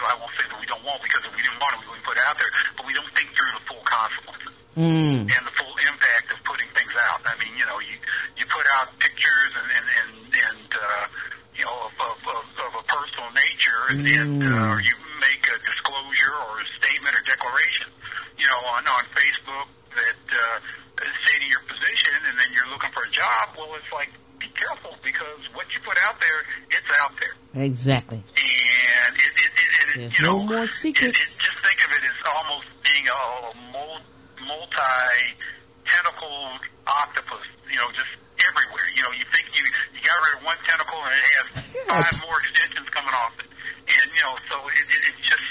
I won't say that we don't want, because if we didn't want it, we wouldn't put it out there, but we don't think through the full consequences and the full impact of putting things out. I mean, you know, you put out pictures and you know, of a personal nature, or you make a disclosure or a statement or declaration, you know, on Facebook that stating your position, and then you're looking for a job. Well, it's like, be careful, because what you put out there, it's out there. Exactly. And there's you know, no more secrets. Just think of it as almost being a multi-tentacled octopus, you know, just everywhere. You know, you think you got rid of one tentacle and it has 5 more extensions coming off it. And, you know, so it's just,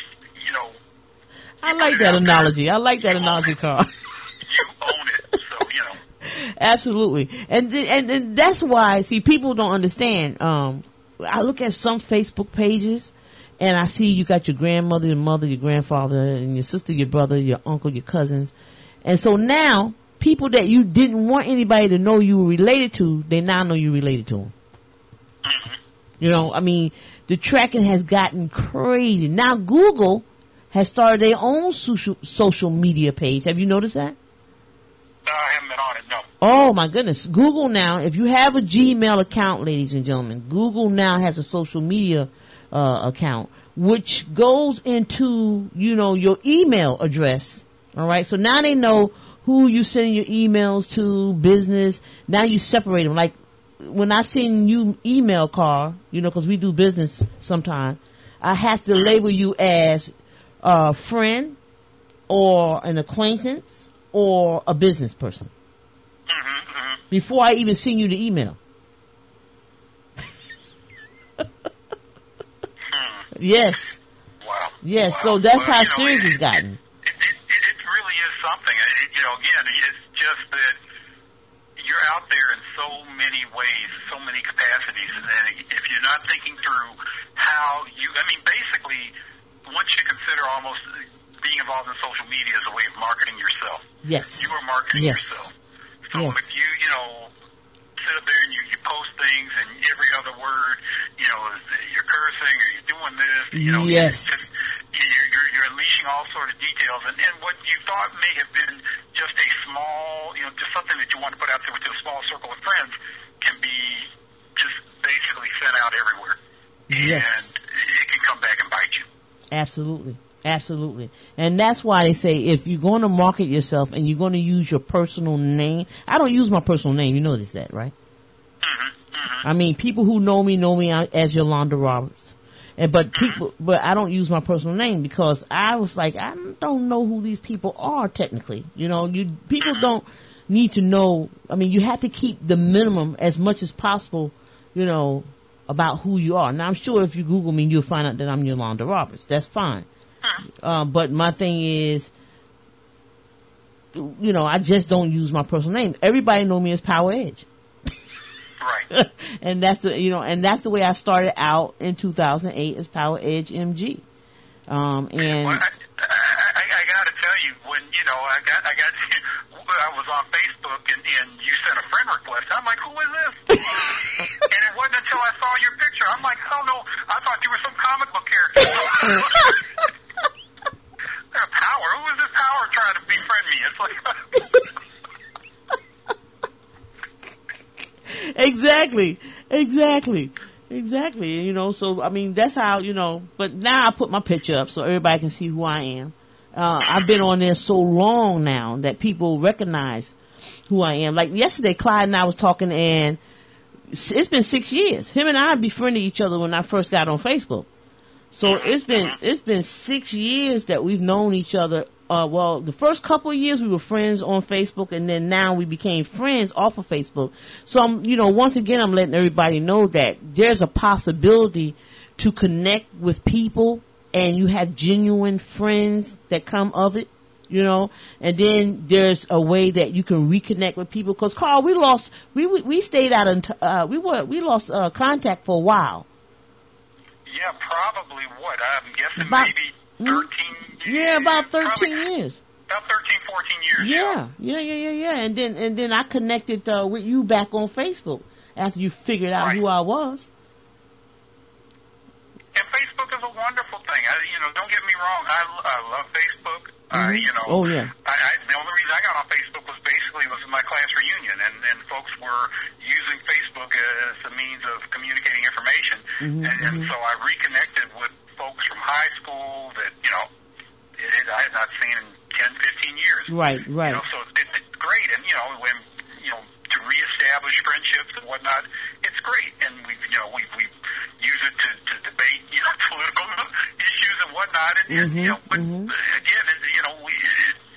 you know. I like that analogy. I like that analogy, Karl. You own it, so, you know. Absolutely. And that's why, see, people don't understand. I look at some Facebook pages, and I see you got your grandmother, your mother, your grandfather, and your sister, your brother, your uncle, your cousins. And so now, people that you didn't want anybody to know you were related to, they now know you related to them. Mm-hmm. You know, I mean, the tracking has gotten crazy. Now Google has started their own social media page. Have you noticed that? I haven't been on it, no. Oh my goodness. Google now, if you have a Gmail account, ladies and gentlemen, Google now has a social media account, which goes into, you know, your email address. All right. So now they know who you send your emails to, business. Now you separate them. Like when I send you email, Karl, you know, because we do business sometime, I have to label you as a friend or an acquaintance or a business person before I even send you the email. Yes. Wow. Yes. Wow. So that's well, how you know, serious it's gotten. It really is something. You know, again, it's just that you're out there in so many ways, so many capacities, and then if you're not thinking through how I mean, basically, once you consider almost being involved in social media as a way of marketing yourself. Yes. You are marketing yourself. So if you know, sit up there and you post things and every other word, you know, you're cursing or you're doing this, you know, yes. You're unleashing all sort of details, and what you thought may have been just a small, you know, just something that you want to put out there with a small circle of friends can be just basically sent out everywhere. Yes. And it can come back and bite you. Absolutely. Absolutely. And that's why they say if you're going to market yourself and you're going to use your personal name, I don't use my personal name. You notice that, right? I mean, people who know me as Yolanda Roberts. But I don't use my personal name because I was like, I don't know who these people are technically. You know, people don't need to know. I mean, you have to keep the minimum as much as possible, you know, about who you are. Now, I'm sure if you Google me, you'll find out that I'm Yolanda Roberts. That's fine. But my thing is, you know, I just don't use my personal name. Everybody know me as Power Edge. Right. And that's the way I started out in 2008 as Power Edge MG. And well, I got to tell you, when you know I was on Facebook and you sent a friend request. I'm like, who is this? And it wasn't until I saw your picture. I'm like, oh no, I thought you were some comic book character. Power? Who is this Power trying to befriend me? It's like Exactly. You know, so I mean that's how, you know, but now I put my picture up so everybody can see who I am. I've been on there so long now that people recognize who I am. Like yesterday, Clyde and I was talking, and it's been 6 years. Him and I befriended each other when I first got on Facebook. So it's been 6 years that we've known each other. Well, the first couple of years we were friends on Facebook, and then now we became friends off of Facebook. So once again, I'm letting everybody know that there's a possibility to connect with people, and you have genuine friends that come of it, you know. And then there's a way that you can reconnect with people. Because Karl, we stayed out we lost contact for a while. Yeah, probably what? I'm guessing maybe 13 years. Yeah, about 13 years. About 13, 14 years. Yeah. And then I connected with you back on Facebook after you figured out who I was. And Facebook is a wonderful thing. wrong. I love Facebook. Oh yeah. The only reason I got on Facebook was basically was my class reunion, and folks were using Facebook as a means of communicating information, and so I reconnected with folks from high school that I had not seen in 10, 15 years. Right. So it's great, and when to reestablish friendships and whatnot, it's great, and we use it to debate political issues and whatnot, and but again,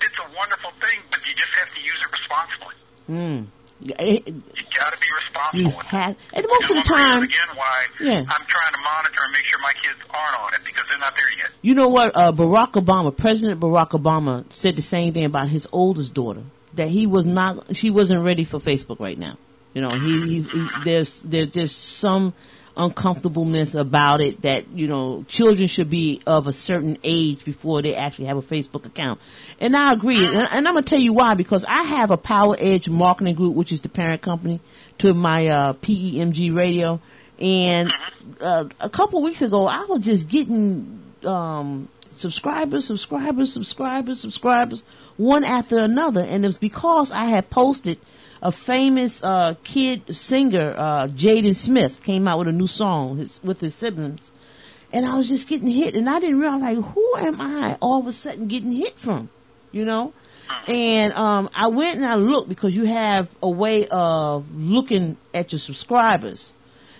it's a wonderful thing, but you just have to use it responsibly. You got to be responsible. And most of the time, again, why I'm trying to monitor and make sure my kids aren't on it because they're not there yet. You know what? President Barack Obama said the same thing about his oldest daughter, that she wasn't ready for Facebook right now. There's just some uncomfortableness about it that, children should be of a certain age before they actually have a Facebook account. And I agree. And I'm going to tell you why, because I have a Power Edge marketing group, which is the parent company to my PEMG radio. And a couple of weeks ago, I was just getting subscribers, one after another. And it was because I had posted a famous kid singer, Jaden Smith, came out with a new song with his siblings. And I was just getting hit. And I didn't realize, who am I all of a sudden getting hit from? And I went and I looked, because you have a way of looking at your subscribers.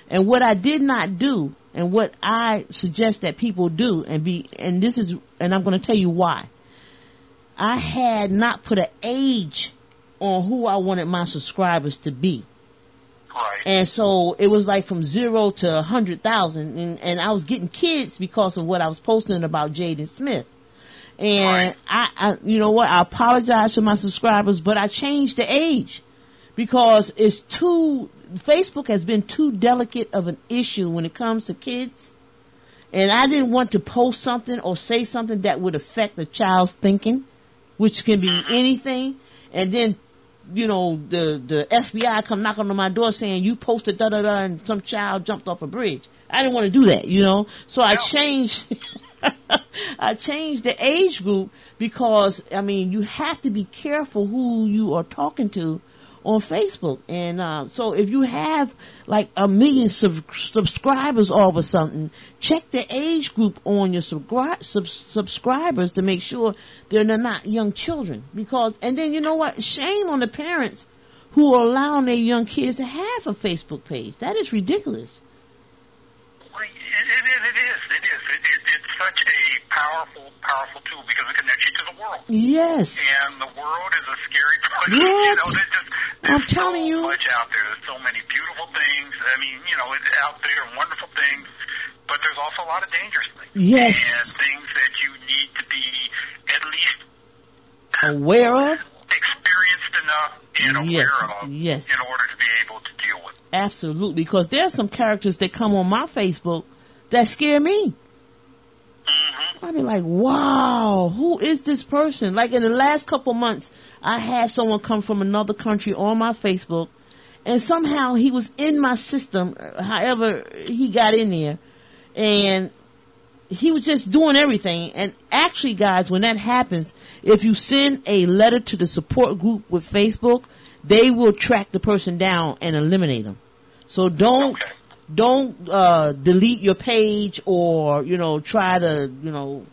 And what I did not do, and what I suggest that people do, and I'm going to tell you why. I had not put an age on who I wanted my subscribers to be. Right. And so it was like from 0 to 100,000, and I was getting kids because of what I was posting about Jaden Smith. And I you know what? I apologize to my subscribers, but I changed the age because Facebook has been too delicate of an issue when it comes to kids. And I didn't want to post something or say something that would affect the child's thinking, which can be anything. And then, the FBI come knocking on my door saying you posted da-da-da and some child jumped off a bridge. I didn't want to do that, So I changed I changed the age group because, you have to be careful who you are talking to on Facebook. And so if you have like 1 million subscribers all of a sudden, check the age group on your subscribers to make sure they're not young children. And then you know what? Shame on the parents who are allowing their young kids to have a Facebook page. That is ridiculous. It is. It's such a powerful tool because it connects you to the world. Yes. And the world is a scary place. I'm telling you. There's so much out there. There's so many beautiful things. It's out there and wonderful things, but there's also a lot of dangerous things. Yes. And things that you need to be at least aware of, experienced enough, and aware of in order to be able to deal with. Absolutely, because there's some characters that come on my Facebook that scare me. I be like, wow, who is this person? Like in the last couple months, I had someone come from another country on my Facebook, and somehow he was in my system, however he got in there, and he was just doing everything. And actually, guys, when that happens, if you send a letter to the support group with Facebook, they will track the person down and eliminate them. So don't delete your page or, try to,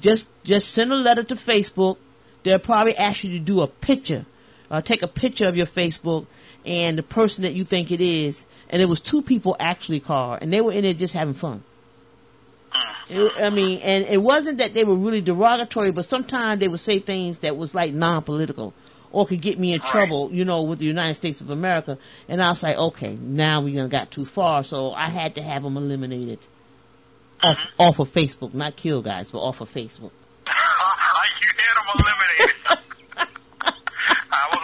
just send a letter to Facebook. They'll probably ask you to do a picture, take a picture of your Facebook and the person that you think it is. And it was 2 people actually, Karl, and they were in there just having fun. And it wasn't that they were really derogatory, but sometimes they would say things that was like non-political or could get me in trouble, with the United States of America. And I was like, okay, now we got too far. So I had to have them eliminated off of Facebook. Not kill, guys, but off of Facebook. You had them eliminated. I was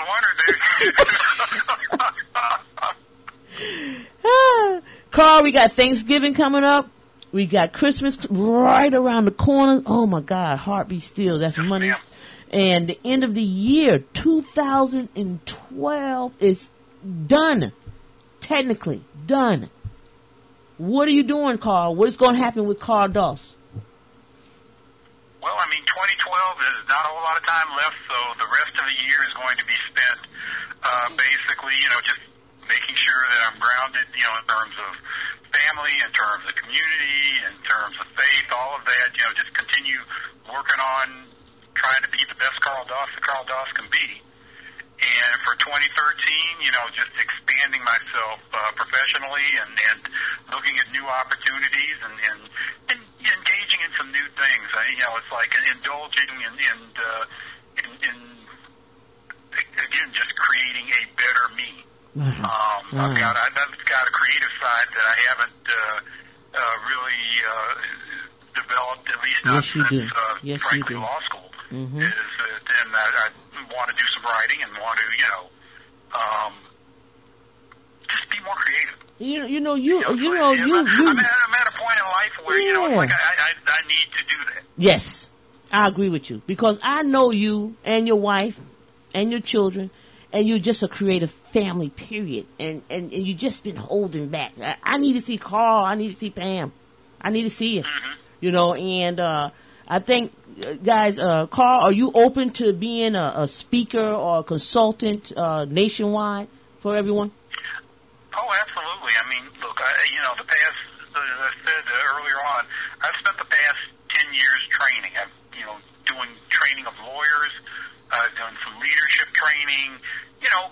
wondering. Karl, we got Thanksgiving coming up. We got Christmas right around the corner. Oh, my God. Heart be still. That's money. And the end of the year, 2012, is done. Technically done. What are you doing, Karl? What is going to happen with Karl Doss? There's not a whole lot of time left, so the rest of the year is going to be spent basically, just making sure that I'm grounded, in terms of family, in terms of community, in terms of faith, all of that, just continue working on trying to be the best Karl Doss can be. And for 2013, just expanding myself professionally and looking at new opportunities and engaging in some new things. It's like indulging in again, just creating a better me. I've got a creative side that I haven't really developed, at least not since frankly law school. Mm-hmm. And I want to do some writing and want to just be more creative. I'm at a point in life where it's like I need to do that. Yes, I agree with you, because I know you and your wife and your children, and you're just a creative family, period. And you just been holding back. I need to see Karl. I need to see Pam. I need to see you. Mm-hmm. And I think, guys, Karl, are you open to being a speaker or a consultant nationwide for everyone? Oh, absolutely. I mean, look, the past, as I said earlier on, I've spent the past 10 years training. I'm, doing training of lawyers. I've done some leadership training,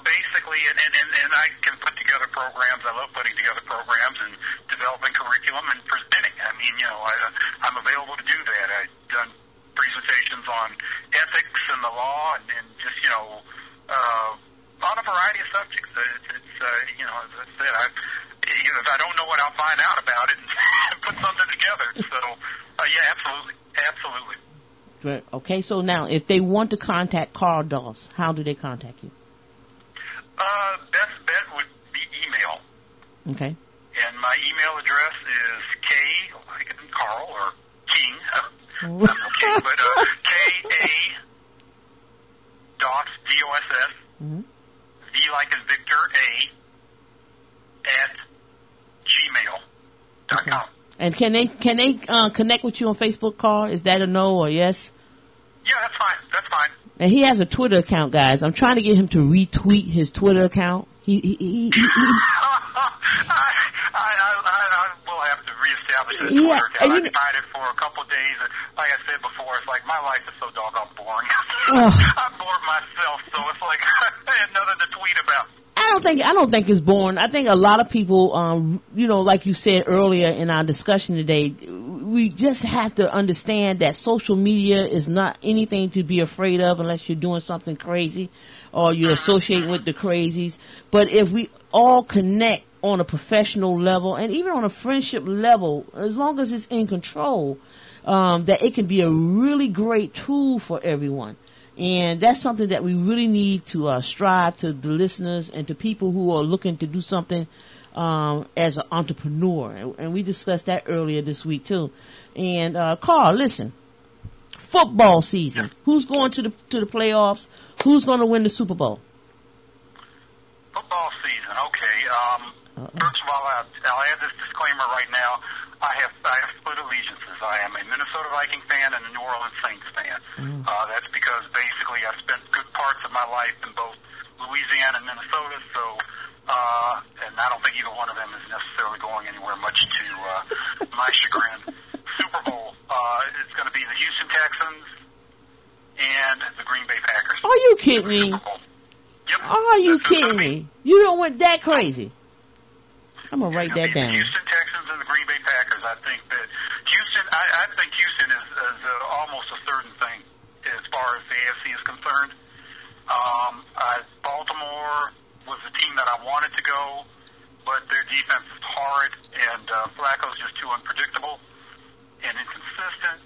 basically, and I can put together programs. I love putting together programs and developing curriculum and presenting. I mean, I'm available to do that. I've done presentations on ethics and the law and just, on a variety of subjects. It's as I said, if I don't know it, I'll find out about it and put something together. So, yeah, absolutely. Absolutely. Okay, so now, if they want to contact Karl Doss, how do they contact you? Best bet would be email. Okay. And my email address is Karl or King. I'm no King, but K-A Doss, D-O-S-S, mm-hmm. V like in Victor, A, at gmail.com. Okay. And can they connect with you on Facebook, Karl? Is that a no or yes? Yeah, that's fine. That's fine. And he has a Twitter account, guys. I'm trying to get him to retweet his Twitter account. I will have to reestablish his Twitter account. I tried it for a couple of days. Like I said before, it's like my life is so doggone boring. I'm bored myself, so it's like I had nothing to tweet about. I don't think it's boring. I think a lot of people, like you said earlier in our discussion today, we just have to understand that social media is not anything to be afraid of unless you're doing something crazy or you're associating with the crazies. But if we all connect on a professional level and even on a friendship level, as long as it's in control, that it can be a really great tool for everyone. And that's something that we really need to strive to the listeners and to people who are looking to do something as an entrepreneur. And we discussed that earlier this week, too. And, Karl, listen, football season. Who's going to the playoffs? Who's going to win the Super Bowl? Football season, okay. First of all, I'll add this disclaimer right now. I have split allegiances. I am a Minnesota Viking fan and a New Orleans Saints fan. That's because basically I spent good parts of my life in both Louisiana and Minnesota, so and I don't think either one of them is necessarily going anywhere, much to my chagrin. Super Bowl, it's going to be the Houston Texans and the Green Bay Packers. Are you kidding me? Yep. Are you kidding me? You don't want that crazy. I'm going to write that down. The Houston Texans and the Green Bay Packers. I think that Houston, I think Houston is almost a certain thing as far as the AFC is concerned. Baltimore was the team that I wanted to go, but their defense is hard, and Flacco's just too unpredictable and inconsistent.